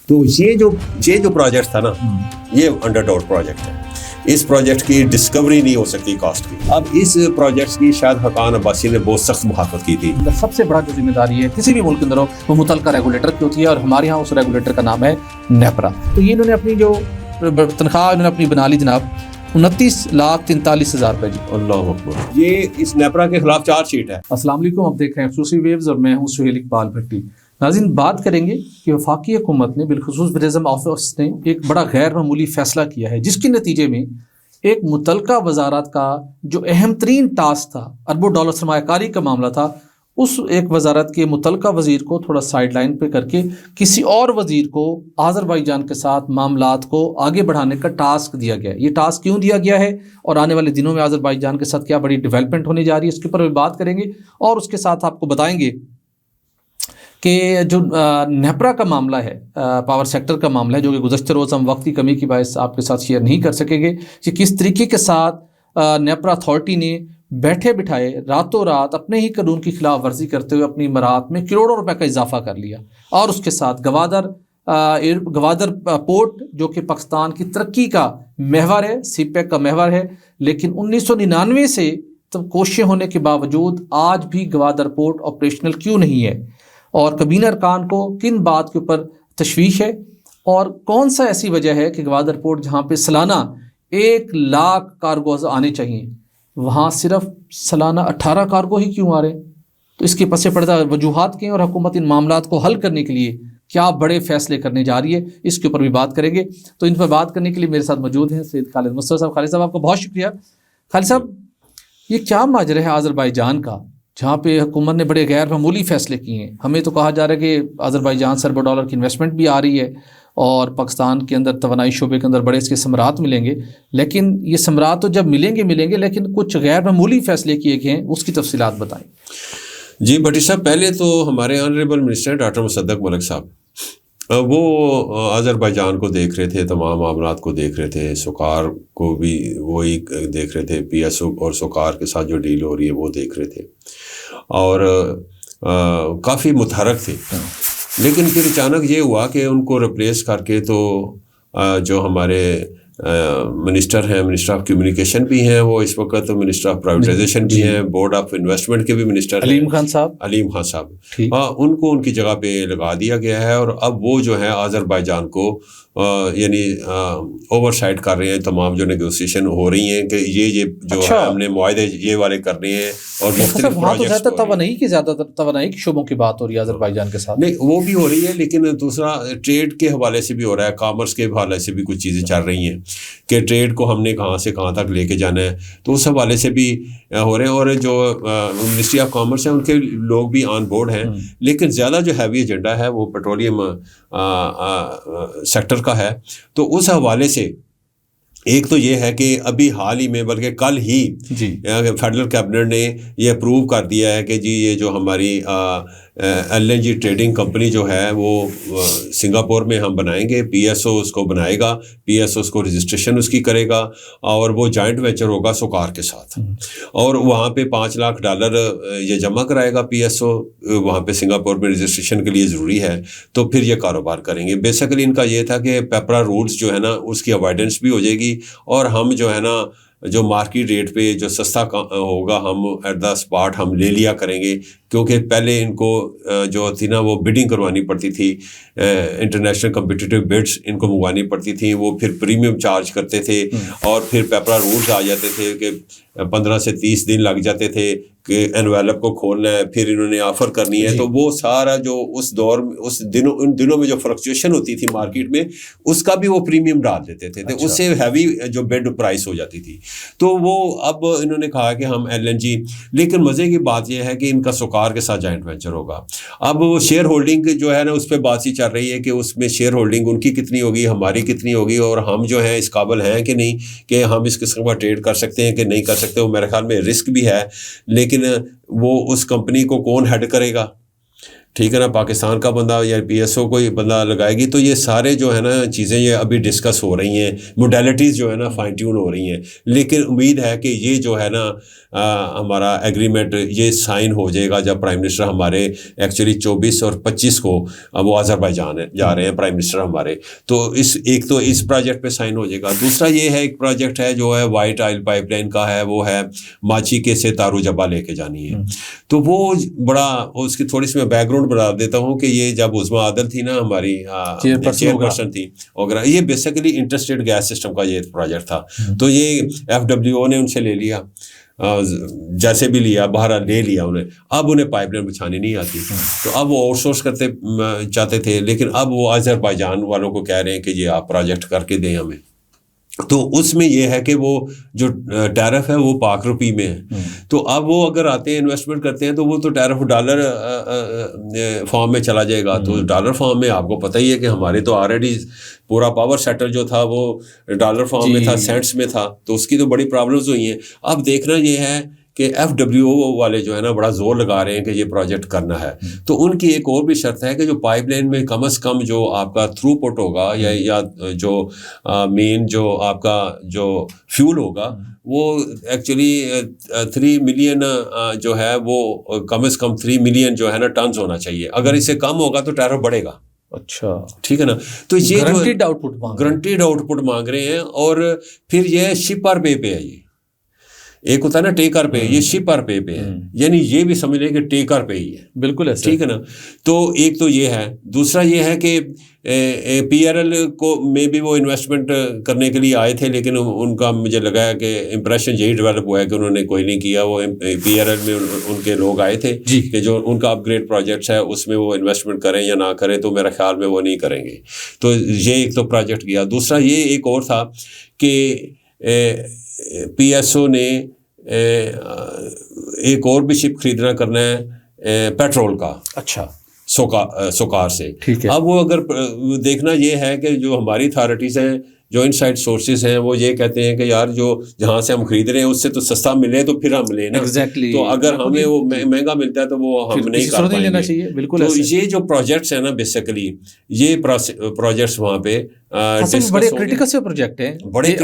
تو یہ جو پروجیکٹ تھا نا یہ انڈر ڈاؤٹ پروجیکٹ ہے. اس پروجیکٹ کی ڈسکوری نہیں ہو سکتی کاسٹ کی. اب اس پروجیکٹ کی شاید حقان عباسی نے بہت سخت مخالفت کی تھی. سب سے بڑا جو ذمہ داری ہے کسی بھی ملک کے اندر ہو وہ متعلقہ ریگولیٹر کی ہوتی ہے، اور ہمارے ہاں اس ریگولیٹر کا نام ہے نیپرا. تو یہ انہوں نے اپنی جو تنخواہ انہوں نے اپنی بنا لی جناب 29,43,000 روپے جی. اللہ اکبر. یہ اس نیپرا کے خلاف چارج شیٹ ہے. السلام علیکم، آپ دیکھ رہے ہیں خصوصی ویوز اور میں ہوں سہیل اقبال بھٹی. ناظرین، بات کریں گے کہ وفاقی حکومت نے بالخصوص ٹورزم آفس نے ایک بڑا غیر معمولی فیصلہ کیا ہے، جس کے نتیجے میں ایک متعلقہ وزارت کا جو اہم ترین ٹاسک تھا، اربوں ڈالر سرمایہ کاری کا معاملہ تھا، اس ایک وزارت کے متعلقہ وزیر کو تھوڑا سائیڈ لائن پہ کر کے کسی اور وزیر کو آذربائیجان کے ساتھ معاملات کو آگے بڑھانے کا ٹاسک دیا گیا ہے. یہ ٹاسک کیوں دیا گیا ہے اور آنے والے دنوں میں آذربائیجان کے ساتھ کیا بڑی ڈیولپمنٹ ہونے جا رہی ہے، اس کے اوپر بھی بات کریں گے. اور اس کے ساتھ آپ کو بتائیں گے کہ جو نیپرا کا معاملہ ہے، پاور سیکٹر کا معاملہ ہے، جو کہ گزشتہ روز ہم وقت کی کمی کی باعث آپ کے ساتھ شیئر نہیں کر سکیں گے، کہ کس طریقے کے ساتھ نیپرا اتھارٹی نے بیٹھے بٹھائے راتوں رات اپنے ہی قانون کی خلاف ورزی کرتے ہوئے اپنی امارات میں کروڑوں روپے کا اضافہ کر لیا، اور اس کے ساتھ گوادر پورٹ جو کہ پاکستان کی ترقی کا محور ہے، سی پیک کا محور ہے، لیکن 1999 سے کوششیں ہونے کے باوجود آج بھی گوادر پورٹ آپریشنل کیوں نہیں ہے، اور کابینہ ارکان کو کن بات کے اوپر تشویش ہے، اور کون سا ایسی وجہ ہے کہ گوادر پورٹ جہاں پہ سالانہ 1,00,000 کارگوز آنے چاہیے وہاں صرف سالانہ 18 کارگو ہی کیوں آ رہے ہیں. تو اس کے پس پردہ وجوہات کے ہیں، اور حکومت ان معاملات کو حل کرنے کے لیے کیا بڑے فیصلے کرنے جا رہی ہے، اس کے اوپر بھی بات کریں گے. تو ان پر بات کرنے کے لیے میرے ساتھ موجود ہیں سید خالد مصطفی صاحب. خالد صاحب آپ کا بہت شکریہ. خالد صاحب، یہ کیا ماجرا ہے آذربائیجان کا، جہاں پہ حکومت نے بڑے غیر معمولی فیصلے کیے ہیں؟ ہمیں تو کہا جا رہا ہے کہ آذربائیجان سے اربوں ڈالر کی انویسٹمنٹ بھی آ رہی ہے، اور پاکستان کے اندر توانائی شعبے کے اندر بڑے اس کے ثمرات ملیں گے، لیکن یہ ثمرات تو جب ملیں گے لیکن کچھ غیر معمولی فیصلے کیے گئے ہیں، اس کی تفصیلات بتائیں. جی بھٹی صاحب، پہلے تو ہمارے آنریبل منسٹر ڈاکٹر مصدق ملک صاحب وہ آذربائیجان کو دیکھ رہے تھے، تمام معاملات کو دیکھ رہے تھے، سوکار کو بھی وہی دیکھ رہے تھے، پی ایس او اور سوکار کے ساتھ جو ڈیل ہو رہی ہے وہ دیکھ رہے تھے، اور کافی متحرک تھے. لیکن پھر اچانک یہ ہوا کہ ان کو ریپلیس کر کے تو جو ہمارے منسٹر ہیں، منسٹر آف کمیونیکیشن بھی ہیں، وہ اس وقت منسٹر آف پرائیویٹائزیشن بھی ہیں، بورڈ آف انویسٹمنٹ کے بھی منسٹر علیم خان صاحب ان کو ان کی جگہ پہ لگا دیا گیا ہے. اور اب وہ جو ہے آذربائیجان کو یعنی اوور سائٹ کر رہے ہیں تمام جو نیگوسیشن ہو رہی ہیں، کہ یہ جو ہے ہم نے معاہدے یہ والے کرنے ہیں، اور مختلف توانائی کے شعبوں کی بات ہو رہی ہے آذربائیجان کے ساتھ. نہیں، وہ بھی ہو رہی ہے، لیکن دوسرا ٹریڈ کے حوالے سے بھی ہو رہا ہے، کامرس کے حوالے سے بھی کچھ چیزیں چل رہی ہیں کہ ٹریڈ کو ہم نے کہاں سے کہاں تک لے کے جانا ہے، تو اس حوالے سے بھی ہو رہے ہیں. اور جو منسٹری آف کامرس ہے ان کے لوگ بھی آن بورڈ ہیں، لیکن زیادہ جو ہیوی ایجنڈا ہے وہ پیٹرولیم سیکٹر کا ہے. تو اس حوالے سے ایک تو یہ ہے کہ ابھی حال ہی میں، بلکہ کل ہی فیڈرل کیبنٹ نے یہ اپروو کر دیا ہے کہ جی یہ جو ہماری L N G trading company جو ہے وہ سنگاپور میں ہم بنائیں گے، پی ایس او اس کو بنائے گا، پی ایس او اس کو رجسٹریشن اس کی کرے گا، اور وہ جوائنٹ وینچر ہوگا سوکار کے ساتھ، اور وہاں پہ $5,00,000 یہ جمع کرائے گا پی ایس او، وہاں پہ سنگاپور میں رجسٹریشن کے لیے ضروری ہے، تو پھر یہ کاروبار کریں گے. بیسیکلی ان کا یہ تھا کہ پیپرا رولز جو ہے نا اس کی اوائڈنس بھی ہو جائے گی، اور ہم جو ہے نا جو مارکیٹ ریٹ پہ جو سستا ہوگا ہم ایٹ دا اسپاٹ ہم لے لیا کریں گے. کیونکہ پہلے ان کو جو تھی نا وہ بڈنگ کروانی پڑتی تھی، انٹرنیشنل کمپٹیٹیو بڈس ان کو منگوانی پڑتی تھیں، وہ پھر پریمیم چارج کرتے تھے، اور پھر پیپرا رولز آ جاتے تھے کہ 15 سے 30 دن لگ جاتے تھے کہ انویلپ کو کھولنا ہے، پھر انہوں نے آفر کرنی ہے. تو وہ سارا جو اس دور ان دنوں میں جو فلکچویشن ہوتی تھی مارکیٹ میں، اس کا بھی وہ پریمیم ڈال دیتے تھے، تو اس سے ہیوی جو بیڈ پرائس ہو جاتی تھی. تو وہ اب انہوں نے کہا کہ ہم ایل این جی، لیکن مزے کی بات یہ ہے کہ ان کا سوکار کے ساتھ جوائنٹ وینچر ہوگا. اب وہ شیئر ہولڈنگ جو ہے نا اس پہ بات ہی چل رہی ہے کہ اس میں شیئر ہولڈنگ ان کی کتنی ہوگی، ہماری کتنی ہوگی، اور ہم جو ہیں اس قابل ہیں کہ نہیں کہ ہم اس قسم کا ٹریڈ کر سکتے ہیں کہ نہیں کر سکتے. وہ میرے خیال میں رسک بھی ہے، لیکن وہ اس کمپنی کو کون ہیڈ کرے گا، ٹھیک ہے نا, پاکستان کا بندہ یا پی ایس او کوئی بندہ لگائے گی, تو یہ سارے جو ہے نا چیزیں یہ ابھی ڈسکس ہو رہی ہیں, موڈیلٹیز جو ہے نا فائن ٹیون ہو رہی ہیں. لیکن امید ہے کہ یہ جو ہے نا ہمارا ایگریمنٹ یہ سائن ہو جائے گا جب پرائم منسٹر ہمارے ایکچولی 24 اور 25 کو وہ آذربائیجان جا رہے ہیں پرائم منسٹر ہمارے, تو ایک تو اس پروجیکٹ پہ سائن ہو جائے گا. دوسرا یہ ہے ایک پروجیکٹ ہے جو ہے وائٹ آئل پائپ لائن کا ہے, وہ ہے ماچی کے سے تارو جبا لے کے جانی ہے. تو وہ بڑا, اس کی تھوڑی سی میں بیک گراؤنڈ بتا دیتا ہوں کہ یہ جب عظمیٰ عادل تھی نا ہماری چیئر پرسن تھی وغیرہ, یہ بیسیکلی انٹرسٹیڈ گیس سسٹم کا یہ پروجیکٹ تھا. تو یہ FWO نے ان سے لے لیا, جیسے بھی لیا بہرحال لے لیا انہیں. اب انہیں پائپ لائن بچھانی نہیں آتی, تو اب وہ آؤٹ سورس کرتے چاہتے تھے, لیکن اب وہ آذربائیجان والوں کو کہہ رہے ہیں کہ یہ آپ پروجیکٹ کر کے دیں ہمیں. تو اس میں یہ ہے کہ وہ جو ٹیرف ہے وہ پاک روپی میں ہے. تو اب وہ اگر آتے ہیں انویسٹمنٹ کرتے ہیں تو وہ تو ٹیرف ڈالر فارم میں چلا جائے گا. تو ڈالر فارم میں آپ کو پتہ ہی ہے کہ ہمارے تو آلریڈی پورا پاور سیکٹر جو تھا وہ ڈالر فارم میں تھا, سینٹس میں تھا, تو اس کی تو بڑی پرابلمز ہوئی ہیں. اب دیکھنا یہ ہے کہ FWO والے جو ہے نا بڑا زور لگا رہے ہیں کہ یہ پروجیکٹ کرنا ہے. تو ان کی ایک اور بھی شرط ہے کہ جو پائپ لائن میں کم از کم جو آپ کا تھرو پٹ ہوگا یا جو مین جو آپ کا جو فیول ہوگا وہ ایکچولی 3 ملین جو ہے وہ کم از کم 3 ملین جو ہے نا ٹنز ہونا چاہیے. اگر اس سے کم ہوگا تو ٹیرف بڑھے گا. اچھا ٹھیک ہے نا. تو یہ گرانٹیڈ آؤٹ پٹ مانگ رہے ہیں. اور پھر یہ شپ اور پے پہ ہے. یہ ایک ہوتا ہے نا ٹیکر پے, یہ شپ اور پے پہ ہے, یعنی یہ بھی سمجھ لیں کہ ٹیکر پے ہی ہے. بالکل ایسا, ٹھیک ہے نا. تو ایک تو یہ ہے. دوسرا یہ ہے کہ PRL کو میں بھی وہ انویسٹمنٹ کرنے کے لیے آئے تھے, لیکن ان کا مجھے لگا کہ امپریشن یہی ڈیولپ ہوا ہے کہ انہوں نے کوئی نہیں کیا. وہ PRL میں ان کے لوگ آئے تھے کہ جو ان کا اپ گریڈ پروجیکٹس ہے اس میں وہ انویسٹمنٹ کریں یا نہ کریں, تو میرا خیال میں وہ نہیں کریں گے. تو یہ ایک تو پروجیکٹ گیا. دوسرا یہ ایک اور تھا کہ PSO نے ایک اور بھی شپ خریدنا کرنا ہے پیٹرول کا. اچھا, سوکار سے. اب وہ اگر دیکھنا یہ ہے کہ جو ہماری اتھارٹیز ہیں, جو ان سائڈ سورسز ہیں, وہ یہ کہتے ہیں کہ یار جو جہاں سے ہم خرید رہے ہیں اس سے تو سستا ملے تو پھر ہم لیں نا. تو اگر ہمیں وہ مہنگا ملتا ہے تو وہ ہم نہیں کر پائیں گے. تو یہ جو پروجیکٹس ہیں نا بیسیکلی یہ پروجیکٹس وہاں پہ بڑے کرٹیکل سے پروجیکٹ ہیں.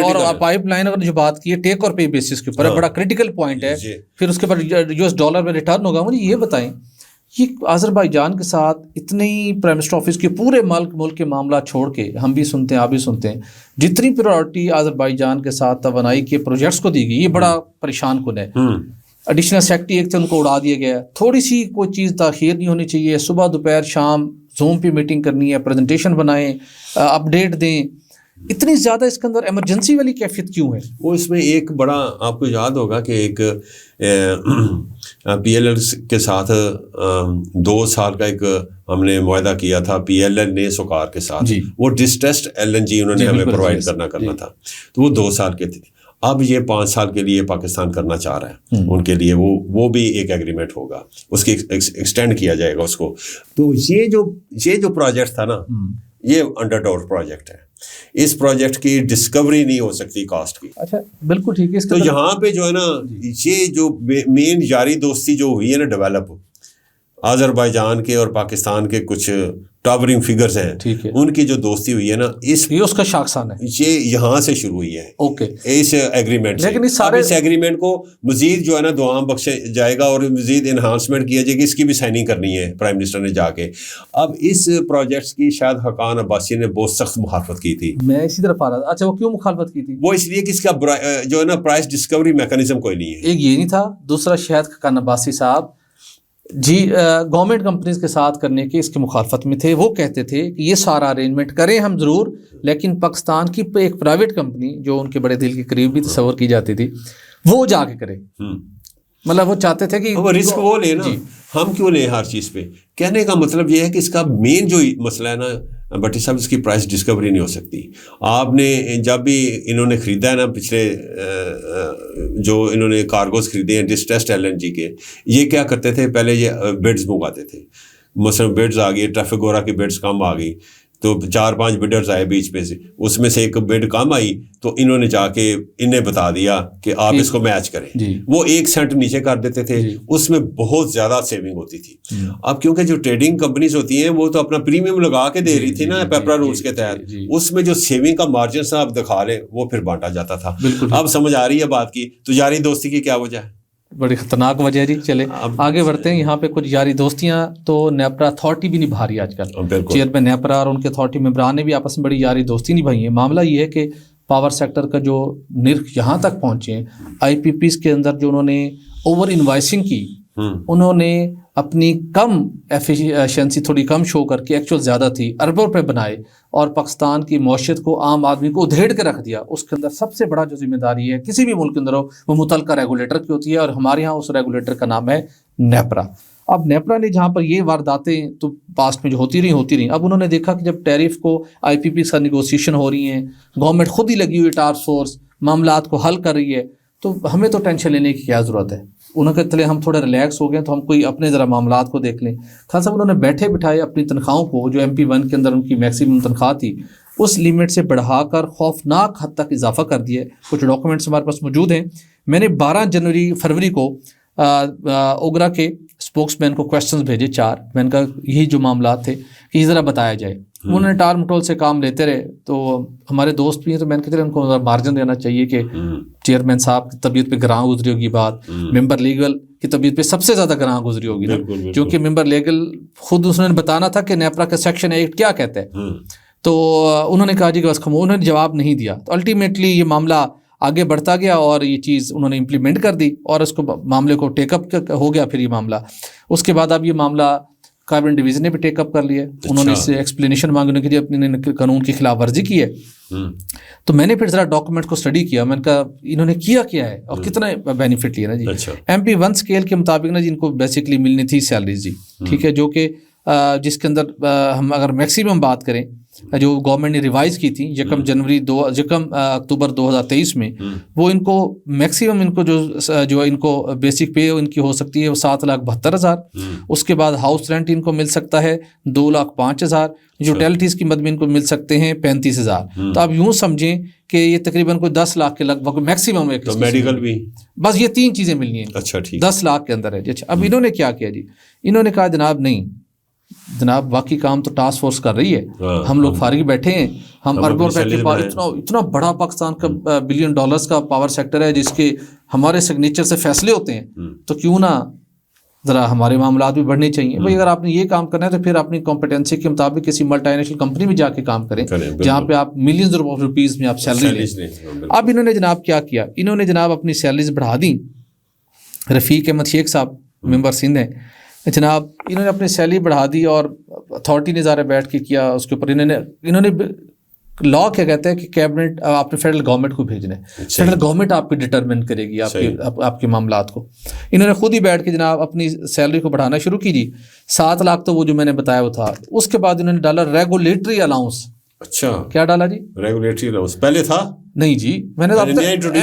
اور پائپ لائن اگر جو بات کی ہے ٹیک اور پے بیسس کے اوپر بڑا کرٹیکل پوائنٹ ہے. پھر اس کے بعد US ڈالر میں ریٹرن ہوگا. مجھے یہ بتائیں, یہ آذربائیجان کے ساتھ اتنی پرائم منسٹر آفس کے پورے ملک کے معاملات چھوڑ کے ہم بھی سنتے ہیں آپ بھی سنتے ہیں, جتنی پرائورٹی آذربائیجان کے ساتھ توانائی کے پروجیکٹس کو دی گئی یہ بڑا پریشان کن ہے. ایڈیشنل سیکٹری ایک تھے ان کو اڑا دیا گیا. تھوڑی سی کوئی چیز تاخیر نہیں ہونی چاہیے. صبح دوپہر شام زوم پہ میٹنگ کرنی ہے, پریزنٹیشن بنائیں, اپڈیٹ دیں. اتنی زیادہ اس کے اندر ایمرجنسی والی کیفیت کیوں ہے؟ وہ اس میں ایک بڑا آپ کو یاد ہوگا کہ ایک PLL کے ساتھ 2 سال کا ایک ہم نے معاہدہ کیا تھا PLL نے سوکار کے ساتھ. وہ ڈسٹریسڈ LNG انہوں نے ہمیں پرووائڈ کرنا تھا. تو وہ 2 سال کے تھے. اب یہ 5 سال کے لیے پاکستان کرنا چاہ رہا ہے. ان کے لیے وہ بھی ایک ایگریمنٹ ہوگا, اس کی ایکسٹینڈ کیا جائے گا اس کو. تو یہ جو پروجیکٹ تھا نا یہ انڈر ڈاؤٹ پروجیکٹ ہے. اس پروجیکٹ کی ڈسکوری نہیں ہو سکتی کاسٹ کی. اچھا بالکل ٹھیک ہے. تو یہاں پہ جو ہے نا یہ جو مین یاری دوستی جو ہوئی ہے نا ڈیولپ آذربائیجان کے اور پاکستان کے کچھ ٹاورنگ فگرز ہیں, ان کی جو دوستی ہوئی ہے نا اس کا شاخسانہ ہے, یہ یہاں سے شروع ہوئی ہے. اوکے, اس ایگریمنٹ سے. لیکن اس ایگریمنٹ کو مزید جو ہے نا دوام بخشا جائے گا اور مزید انہانسمنٹ کیا جائے گی. اس کی بھی سائننگ کرنی ہے پرائم منسٹر نے جا کے. اب اس پروجیکٹس کی شاید حقان عباسی نے بہت سخت مخالفت کی تھی. میں اسی طرف آ رہا تھا. اچھا وہ کیوں مخالفت کی تھی؟ وہ اس لیے کہ اس کا جو ہے نا پرائس ڈسکوری میکانزم کوئی نہیں ہے. ایک یہ نہیں تھا. دوسرا شاید حقان عباسی صاحب گورنمنٹ کمپنیز کے ساتھ کرنے کے اس کی مخالفت میں تھے. وہ کہتے تھے کہ یہ سارا ارینجمنٹ کریں ہم ضرور, لیکن پاکستان کی ایک پرائیویٹ کمپنی جو ان کے بڑے دل کے قریب بھی تصور کی جاتی تھی وہ جا کے کرے. مطلب وہ چاہتے تھے کہ وہ رسک وہ لے نا. ہم کیوں لیں ہر چیز پہ؟ کہنے کا مطلب یہ ہے کہ اس کا مین جو مسئلہ ہے نا بٹی صاحب, اس کی پرائس ڈسکوری نہیں ہو سکتی. آپ نے جب بھی انہوں نے خریدا ہے نا پچھلے جو انہوں نے کارگوز خریدے ہیں ڈسٹریسڈ LNG کے, یہ کیا کرتے تھے پہلے یہ بڈز منگواتے تھے. مثلا بڈز آ گئی, ٹریفک گورا کی بڈز کم آ گئی, تو 4-5 بڈرز آئے بیچ میں سے, اس میں سے ایک بڈ کم آئی تو انہوں نے جا کے انہیں بتا دیا کہ آپ اس کو میچ کریں, وہ 1 سینٹ نیچے کر دیتے تھے, اس میں بہت زیادہ سیونگ ہوتی تھی. اب کیونکہ جو ٹریڈنگ کمپنیز ہوتی ہیں وہ تو اپنا پریمیم لگا کے دے رہی تھی نا پیپرا رولز کے تحت, اس میں جو سیونگ کا مارجن سے آپ دکھا لیں وہ پھر بانٹا جاتا تھا. اب سمجھ آ رہی ہے بات کی, تو یاری دوستی کی کیا وجہ ہے؟ بڑی خطرناک وجہ ہے جی. چلے آگے بڑھتے ہیں. یہاں پہ کچھ یاری دوستیاں تو نیپرا اتھارٹی بھی نبھا رہی ہے آج کل. چیئرمین نیپرا اور ان کے اتھارٹی ممبران نے بھی آپس میں بڑی یاری دوستی نبھائی ہے. معاملہ یہ ہے کہ پاور سیکٹر کا جو نرخ یہاں تک پہنچے ہیں, آئی پی پیز کے اندر جو انہوں نے اوور انوائسنگ کی, انہوں نے اپنی کم ایفیشنسی تھوڑی کم شو کر کے ایکچوئل زیادہ تھی, اربوں روپے بنائے اور پاکستان کی معیشت کو, عام آدمی کو ادھیڑ کے رکھ دیا. اس کے اندر سب سے بڑا جو ذمہ داری ہے کسی بھی ملک کے اندر ہو وہ متعلقہ ریگولیٹر کی ہوتی ہے, اور ہمارے یہاں اس ریگولیٹر کا نام ہے نیپرا. اب نیپرا نے جہاں پر یہ وارداتیں تو پاسٹ میں جو ہوتی رہیں, اب انہوں نے دیکھا کہ جب ٹیرف کو آئی پی پی سے نیگوسیشن ہو رہی ہیں, گورنمنٹ خود ہی لگی ہوئی ٹاسک فورس معاملات کو حل کر رہی ہے, تو ہمیں تو ٹینشن لینے کی کیا ضرورت ہے. انہوں کے تلے ہم تھوڑے ریلیکس ہو گئے تو ہم کوئی اپنے ذرا معاملات کو دیکھ لیں. خان صاحب انہوں نے بیٹھے بٹھائے اپنی تنخواہوں کو, جو MP1 کے اندر ان کی میکسیمم تنخواہ تھی اس لیمٹ سے بڑھا کر خوفناک حد تک اضافہ کر دیا. کچھ ڈاکومنٹس ہمارے پاس موجود ہیں. میں نے 12 فروری کو اوگرا کے اسپوکس مین کو کویشچنز بھیجے 4. میں نے کہا یہی جو معاملات تھے کہ یہ ذرا بتایا جائے. انہوں نے ٹال مٹول سے کام لیتے رہے, تو ہمارے دوست بھی ہیں, تو میں نے کہا ان کو مارجن دینا چاہیے کہ چیئرمین صاحب کی طبیعت پہ گراں گزری ہوگی بات, ممبر لیگل کی طبیعت پہ سب سے زیادہ گراں گزری ہوگی نا, کیونکہ ممبر لیگل خود اس نے بتانا تھا کہ نیپرا کا سیکشن 8 کیا کہتا ہے. تو انہوں نے کہا جی کہ بس انہوں نے جواب نہیں دیا. تو الٹیمیٹلی یہ معاملہ آگے بڑھتا گیا اور یہ چیز انہوں نے امپلیمنٹ کر دی اور اس کو معاملے کو ٹیک اپ ہو گیا. پھر یہ معاملہ اس کے بعد اب یہ معاملہ کابینہ ڈویژن نے بھی ٹیک اپ کر لیا. انہوں نے اس سے ایکسپلینیشن مانگنے کے لیے اپنے قانون کی خلاف ورزی کی ہے. تو میں نے پھر ذرا ڈاکومنٹ کو اسٹڈی کیا. میں نے کہا انہوں نے کیا ہے اور کتنا بینیفٹ لیا نا جی. MP1 اسکیل کے مطابق نا جن کو بیسکلی ملنی تھی سیلریز جی, ٹھیک ہے, جو کہ جس کے اندر ہم اگر میکسیمم بات کریں جو گورنمنٹ نے ریوائز کی تھی 1 اکتوبر 2023 میں, وہ ان کو میکسیمم ان کو جو ان کو بیسک پے ان کی ہو سکتی ہے وہ 7,72,000. اس کے بعد ہاؤس رینٹ ان کو مل سکتا ہے 2,05,000. یوٹیلٹیز کی مد میں ان کو مل سکتے ہیں 35,000. تو آپ یوں سمجھیں کہ یہ تقریباً کوئی 10 لاکھ کے لگ بھگ میکسیمم ہے. میڈیکل بھی بس یہ 3 چیزیں ملنی ہیں. اچھا ٹھیک, 10 لاکھ کے اندر ہے جی. اب انہوں نے کیا کیا جی, انہوں نے کہا جناب نہیں جناب باقی کام تو ٹاسک فورس کر رہی ہے, ہم لوگ فارغ بیٹھے ہیں, ہم اربوں روپے کے اتنا بڑا پاکستان کا $1 بلین کا پاور سیکٹر ہے جس کے ہمارے سگنیچر سے فیصلے ہوتے ہیں, تو کیوں نہ ذرا ہمارے معاملات بھی بڑھنے چاہیے. بھائی اگر آپ نے یہ کام کرنا ہے تو پھر اپنی کمپیٹنسی کے مطابق کسی ملٹی نیشنل کمپنی میں جا کے کام کریں جہاں پہ آپ ملینز آف روپیز میں آپ سیلری لیں. اب انہوں نے جناب کیا کیا, انہوں نے جناب اپنی سیلریز بڑھا دیں. رفیق احمد شیخ صاحب ممبر سندھ ہیں جناب, انہوں نے اپنی سیلری بڑھا دی اور اتھارٹی نے ذرا بیٹھ کے کیا اس کے اوپر. انہوں نے لا کیا کہتا ہے کہ کیبنٹ آپ نے فیڈرل گورنمنٹ کو بھیجنا ہے, فیڈرل گورنمنٹ آپ کو ڈٹرمن کرے گی آپ کے معاملات کو. انہوں نے خود ہی بیٹھ کے جناب اپنی سیلری کو بڑھانا شروع کی جی. 7 لاکھ تو وہ جو میں نے بتایا وہ تھا. اس کے بعد انہوں نے ڈالا ریگولیٹری الاؤنس. اچھا کیا ڈالا جی؟ ریگولیٹری الاؤنس پہلے تھا نہیں جی, میں نے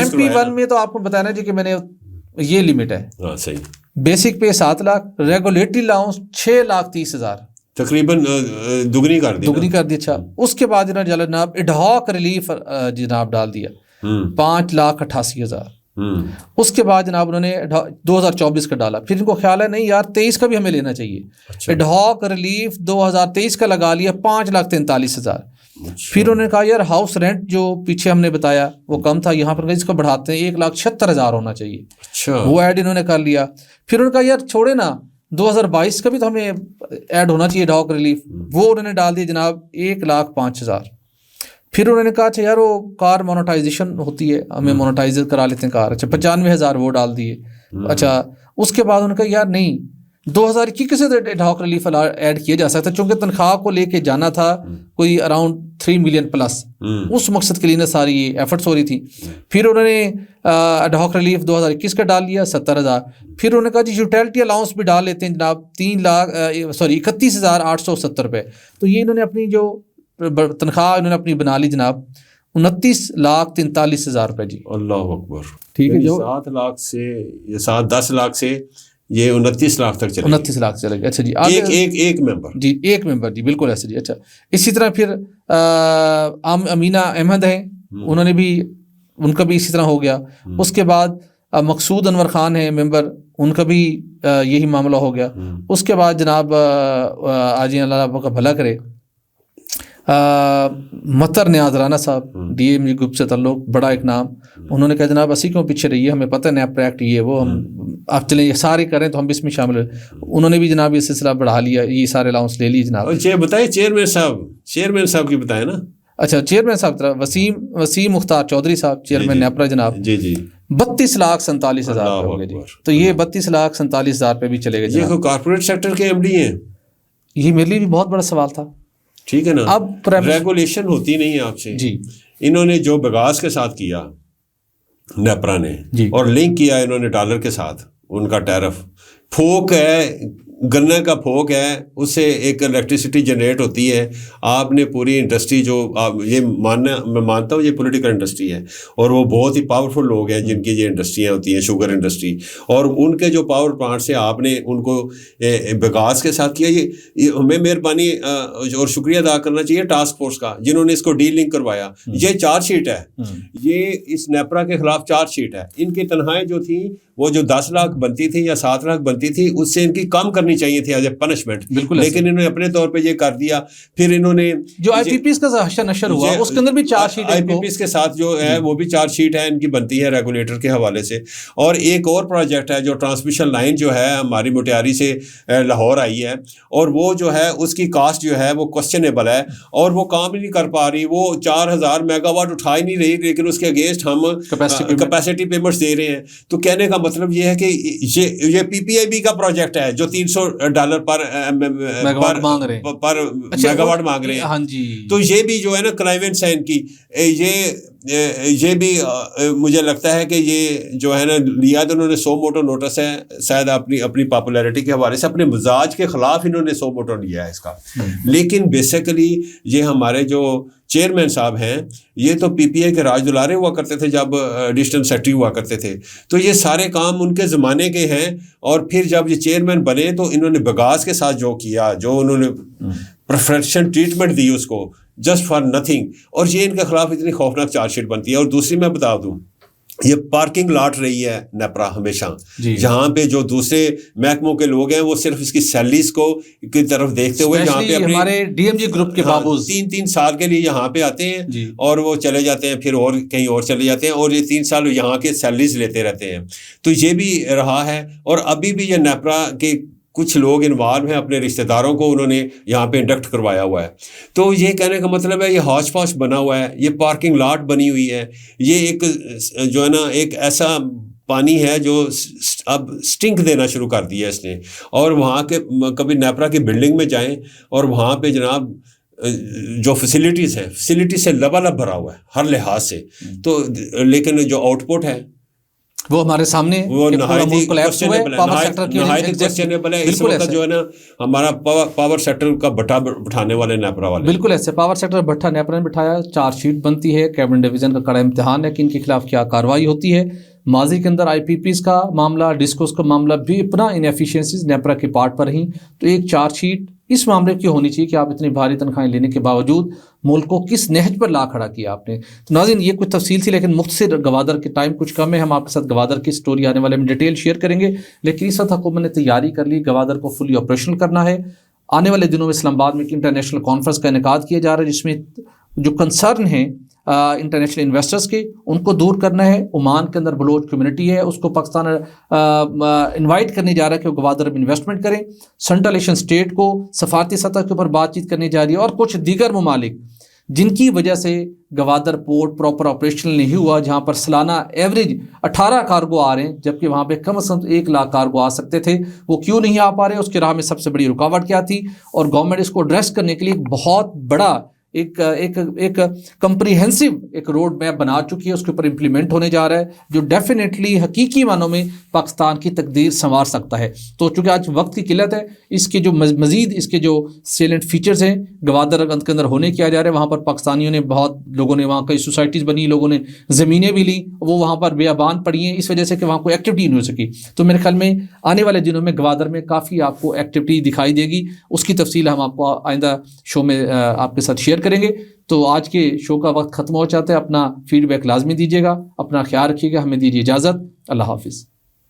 MP1 میں تو آپ کو بتایا نا جی کہ میں نے یہ لمٹ ہے. صحیح. Basic pay 7 lakh, regulatory allowance 6,30,000 تقریباً دگنی کر دی. اچھا, اس کے بعد انہوں نے جناب ایڈہاک ریلیف جناب ڈال دیا 5,88,000. اس کے بعد جناب انہوں نے 2024 کا ڈالا. پھر ان کو خیال ہے نہیں یار 23 کا بھی ہمیں لینا چاہیے. ایڈہاک ریلیف 2023 کا لگا لیا 5,43,000. پھر انہوں نے کہا یار ہاؤس رینٹ جو پیچھے ہم نے بتایا وہ کم تھا, یہاں پر اس کو بڑھاتے ہیں 1,76,000 ہونا چاہیے. وہ ایڈ انہوں نے کر لیا. پھر انہوں نے کہا یار چھوڑے نا 2022 کا بھی تو ہمیں ایڈ ہونا چاہیے ڈاک ریلیف, وہ انہوں نے ڈال دیا جناب 1,05,000. پھر انہوں نے کہا اچھا یار وہ کار مونیٹائزیشن ہوتی ہے ہمیں مونیٹائز کرا لیتے ہیں کار, اچھا 95,000 وہ ڈال دیے. اچھا اس کے بعد انہوں نے کہا یار نہیں 2021 سے ڈاک ریلیف ایڈ کیا جا سکتا ہے چونکہ تنخواہ کو لے کے جانا تھا کوئی اراؤنڈ 3 ملین پلس, اس مقصد کے لیے ساری یہ ایفرٹس ہو رہی تھی. پھر انہوں نے ڈاک ریلیف 2021 کا ڈال لیا 70,000. پھر انہوں نے کہا جی یوٹیلٹی الاؤنس بھی ڈال لیتے ہیں جناب 31,870 روپے. تو یہ انہوں نے اپنی جو تنخواہ انہوں نے اپنی بنا لی جناب 29,43,000 روپے جی. اللہ اکبر. ٹھیک ہے, جو 7 لاکھ سے 10 لاکھ سے یہ 29 لاکھ تک چلے گی. 29 لاکھ چلے گی. اچھا جی, ایک ممبر. جی ایک ممبر, جی بالکل ایسے جی. اچھا اسی طرح پھر امینہ احمد ہیں, انہوں نے بھی, ان کا بھی اسی طرح ہو گیا. اس کے بعد مقصود انور خان ہیں ممبر, ان کا بھی یہی معاملہ ہو گیا. اس کے بعد جناب آج اللہ آپ کا بھلا کرے, مطر نیاز رانا صاحب, ڈی ایم جی گروپ سے تعلق, بڑا ایک نام, انہوں نے کہا جناب اسی کیوں پیچھے رہیے, ہمیں پتہ ہے نیپرا ایکٹ یہ وہ, ہم آپ چلیں یہ سارے کریں تو ہم بھی اس میں شامل ہیں. انہوں نے بھی جناب یہ سلسلہ بڑھا لیا, یہ سارے الاؤنس لے لیے جناب. بتائیں چیئرمین صاحب کی بتائیں نا. اچھا چیئرمین صاحب وسیم مختار چودھری صاحب, چیئرمین نیپرا جناب. جی جی 32,47,000 ہو گئے جی. تو یہ 32,47,000 پہ بھی چلے گئے. یہ کارپوریٹ سیکٹر کے ایم ڈی ہیں. یہ میرے لیے بھی بہت بڑا سوال تھا. ٹھیک ہے نا, اب ریگولیشن ہوتی نہیں ہے آپ سے جی. انہوں نے جو بگاس کے ساتھ کیا نیپرا نے, اور لنک کیا انہوں نے ڈالر کے ساتھ, ان کا ٹیرف پھوک ہے, گنے کا پھوک ہے, اس سے ایک الیکٹریسٹی جنریٹ ہوتی ہے. آپ نے پوری انڈسٹری جو یہ میں مانتا ہوں یہ پولیٹیکل انڈسٹری ہے, اور وہ بہت ہی پاورفل لوگ ہیں جن کی یہ انڈسٹریاں ہوتی ہیں, شوگر انڈسٹری, اور ان کے جو پاور پلانٹ سے آپ نے ان کو بگاس کے ساتھ کیا. یہ ہمیں مہربانی اور شکریہ ادا کرنا چاہیے ٹاسک فورس کا جنہوں نے اس کو ڈی لنک کروایا. یہ چارج شیٹ ہے, یہ اس نیپرا کے خلاف چارج شیٹ ہے. ان کی تنخواہیں جو تھیں وہ جو 10 لاکھ بنتی تھی یا 7 لاکھ بنتی تھی, اس سے ان کی کم کرنی چاہیے تھی ایز اے پنشمنٹ, لیکن انہوں نے اپنے طور پہ یہ کر دیا. پھر انہوں نے جو آئی پی پیز کا نشر ہوا اس کے اندر بھی چارج شیٹ, آئی پی پیز کے ساتھ جو ہے وہ بھی چارج شیٹ ہے ان کی بنتی ہے ریگولیٹر کے حوالے سے. اور ایک اور پروجیکٹ ہے جو ٹرانسمیشن لائن جو ہے ہماری موٹیاری سے لاہور آئی ہے, اور وہ جو ہے اس کی کاسٹ جو ہے وہ کوسچنیبل ہے, اور وہ کام نہیں کر پا رہی. وہ 4,000 میگا واٹ اٹھا ہی نہیں رہی, لیکن اس کے اگینسٹ ہم کیپیسٹی پیمنٹس دے رہے ہیں. تو کہنے کا مطلب یہ ہے کہ یہ پی پی آئی بی کا پروجیکٹ ہے جو $300 پر میگا واٹ مانگ رہے ہیں. ہاں جی, تو یہ بھی جو ہے نا کنائیونس ہے ان کی. یہ بھی مجھے لگتا ہے کہ یہ جو ہے نا لیا تو انہوں نے 100 موٹو نوٹس ہے, شاید اپنی پاپولیرٹی کے حوالے سے اپنے مزاج کے خلاف انہوں نے 100 موٹو لیا ہے اس کا. لیکن بیسیکلی یہ ہمارے جو چیئرمین صاحب ہیں یہ تو پی پی آئی کے راج دلارے ہوا کرتے تھے جب ایڈیشنل سیکرٹری ہوا کرتے تھے. تو یہ سارے کام ان کے زمانے کے ہیں, اور پھر جب یہ چیئرمین بنے تو انہوں نے بگاس کے ساتھ جو کیا, جو انہوں نے پریفرنشل ٹریٹمنٹ دی اس کو جسٹ فار نتھنگ, اور یہ ان کے خلاف اتنی خوفناک چارج شیٹ بنتی ہے. اور دوسری میں بتا دوں, یہ پارکنگ لاٹ رہی ہے نیپرا ہمیشہ, جہاں پہ جو دوسرے محکموں کے لوگ ہیں وہ صرف اس کی سیلریز کی طرف دیکھتے ہوئے یہاں پہ ہمارے ڈی ایم جی گروپ کے بابوز 3 سال کے لیے یہاں پہ آتے ہیں اور وہ چلے جاتے ہیں, پھر اور کہیں اور چلے جاتے ہیں, اور یہ 3 سال یہاں کے سیلریز لیتے رہتے ہیں. تو یہ بھی رہا ہے, اور ابھی بھی یہ نیپرا کے کچھ لوگ انوالو ہیں, اپنے رشتہ داروں کو انہوں نے یہاں پہ انڈکٹ کروایا ہوا ہے. تو یہ کہنے کا مطلب ہے یہ ہاش پاش بنا ہوا ہے, یہ پارکنگ لاٹ بنی ہوئی ہے, یہ ایک جو ہے نا ایک ایسا پانی ہے جو اب سٹنک دینا شروع کر دیا اس نے. اور وہاں کے کبھی نیپرا کی بلڈنگ میں جائیں اور وہاں پہ جناب جو فیسلٹیز ہیں, فیسلٹی سے لبالب بھرا ہوا ہے ہر لحاظ سے. تو لیکن جو آؤٹ پٹ ہے وہ ہمارے سامنے وہ نہایت کوسچنیبل ہے. اس وقت جو ہے نا ہمارا پاور سیکٹر کا بٹھا بٹھانے والے نیپرا والے, بالکل ایسے پاور سیکٹر بٹھا نیپرا نے بٹھایا. چارج شیٹ بنتی ہے, کیبنٹ ڈویژن کا کڑا امتحان ہے کہ ان کے خلاف کیا کارروائی ہوتی ہے. ماضی کے اندر آئی پی پیز کا معاملہ, ڈسکوز کا معاملہ بھی اپنا انیفیشینسیز نیپرا کے پارٹ پر رہیں. تو ایک چارج شیٹ اس معاملے کی ہونی چاہیے کہ آپ اتنی بھاری تنخواہیں لینے کے باوجود ملک کو کس نہج پر لا کھڑا کیا آپ نے. تو ناظرین یہ کچھ تفصیل تھی, لیکن مختصر گوادر کے ٹائم کچھ کم ہے, ہم آپ کے ساتھ گوادر کی سٹوری آنے والے میں ڈیٹیل شیئر کریں گے. لیکن اس وقت حکومت نے تیاری کر لی, گوادر کو فلی آپریشنل کرنا ہے. آنے والے دنوں میں اسلام آباد میں ایک انٹرنیشنل کانفرنس کا انعقاد کیا جا رہا ہے, جس میں جو کنسرن ہیں انٹرنیشنل انویسٹرز کے ان کو دور کرنا ہے. عمان کے اندر بلوچ کمیونٹی ہے, اس کو پاکستان انوائٹ کرنے جا رہا ہے کہ وہ گوادر میں انویسٹمنٹ کریں. سینٹرل ایشین اسٹیٹ کو سفارتی سطح کے اوپر بات چیت کرنی جا رہی ہے, اور کچھ دیگر ممالک جن کی وجہ سے گوادر پورٹ پراپر آپریشنل نہیں ہوا, جہاں پر سالانہ ایوریج 18 کارگو آ رہے ہیں جبکہ وہاں پہ کم از کم 1 لاکھ کارگو آ سکتے تھے, وہ کیوں نہیں آ پا رہے؟ اس کے راہ میں سب سے بڑی رکاوٹ کیا تھی؟ اور گورنمنٹ اس کو ایڈریس کرنے کے لیے ایک بہت بڑا ایک کمپریہنسو ایک روڈ میپ بنا چکی ہے، اس کے اوپر امپلیمنٹ ہونے جا رہا ہے، جو ڈیفینیٹلی حقیقی معنوں میں پاکستان کی تقدیر سنوار سکتا ہے۔ تو چونکہ آج وقت کی قلت ہے، اس کے جو مزید اس کے جو سیلنٹ فیچرز ہیں گوادر کے اندر ہونے کیا جا رہا ہے، وہاں پر پاکستانیوں نے بہت لوگوں نے وہاں کئی سوسائٹیز بنی، لوگوں نے زمینیں بھی لیں، وہ وہاں پر بیابان پڑی ہیں اس وجہ سے کہ وہاں کوئی ایکٹیویٹی نہیں ہو سکی۔ تو میرے خیال میں آنے والے دنوں میں گوادر میں کافی آپ کو ایکٹیویٹی دکھائی دے گی، اس کی تفصیل ہم آپ کو آئندہ شو میں آپ کے ساتھ شیئر کریں گے۔ تو آج کے شو کا وقت ختم ہو جاتا ہے، اپنا فیڈ بیک لازمی دیجیے گا، اپنا خیال رکھیے گا، ہمیں دیجیے اجازت، اللہ حافظ۔